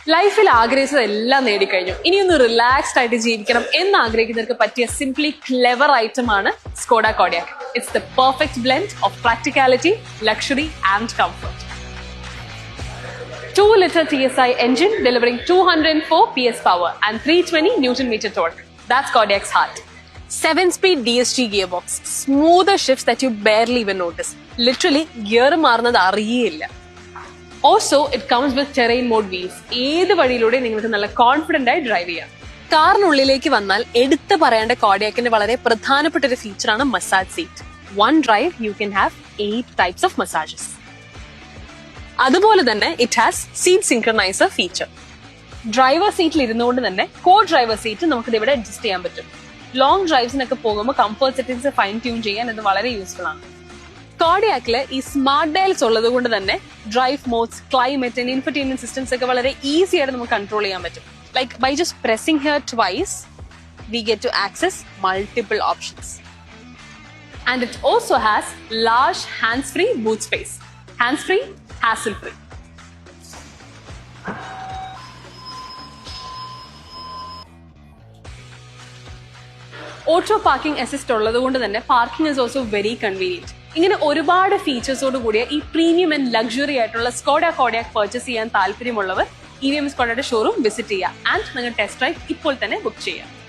ലൈഫിൽ ആഗ്രഹിച്ചതെല്ലാം നേടിക്കഴിഞ്ഞു, ഇനിയൊന്ന് റിലാക്സ്ഡ് ആയിട്ട് ജീവിക്കണം എന്ന് ആഗ്രഹിക്കുന്നവർക്ക് പറ്റിയ സിംപ്ലി ക്ലെവർ ഐറ്റം ആണ് Skoda Kodiaq. It's the perfect blend of practicality, luxury and comfort. 2-liter TSI engine delivering 204 PS power and 320 Newton-meter torque. That's Kodiaq's heart. 7-speed DSG gearbox, smoother shifts that you barely even notice. Literally, gear മാറുന്നത് അറിയേയില്ല. Also, it comes with terrain mode wheels. ഏത് വഴിയിലൂടെ നിങ്ങൾക്ക് നല്ല confident ആയി drive ചെയ്യാം. കാറിനുള്ളിലേക്ക് വന്നാൽ എടുത്തു പറയേണ്ട കോഡിയാക്കിന്റെ വളരെ പ്രധാനപ്പെട്ട ഒരു ഫീച്ചറാണ് massage seat. One drive, you can have 8 types of massages. അതുപോലെ തന്നെ it has seat synchronizer feature. Driver സീറ്റിൽ ഇരുന്നുകൊണ്ട് തന്നെ കോ ഡ്രൈവർ സീറ്റ് നമുക്ക് ഇവിടെ അഡ്ജസ്റ്റ് ചെയ്യാൻ പറ്റും. ലോങ് ഡ്രൈവ്സിനൊക്കെ പോകുമ്പോൾ കംഫർട്ട് സെറ്റിംഗ്സ് ഫൈൻ ട്യൂൺ ചെയ്യാൻ ഇത് വളരെ യൂസ്ഫുൾ ആണ്. കോഡിയാക്കില് ഈ സ്മാർട്ട് ഡയൽസ് ഉള്ളത് കൊണ്ട് തന്നെ drive modes, climate and infotainment systems ഒക്കെ വളരെ ഈസി ആയിട്ട് നമുക്ക് കൺട്രോൾ ചെയ്യാൻ പറ്റും. Like by just pressing here twice we get to access multiple options. And it also has large hands free boot space. Hands free, hassle free. Auto parking assist ഉള്ളത് കൊണ്ട് തന്നെ parking is also very convenient. ഇങ്ങനെ ഒരുപാട് ഫീച്ചേഴ്സോട് കൂടിയ ഈ premium and luxury ആയിട്ടുള്ള Skoda Kodiaq purchase ചെയ്യാൻ താല്പര്യമുള്ളവർ EVM സ്കോഡയുടെ ഷോറൂം വിസിറ്റ് ചെയ്യുക ആൻഡ് നിങ്ങൾ ടെസ്റ്റ് ഡ്രൈവ് ഇപ്പോൾ തന്നെ ബുക്ക് ചെയ്യുക.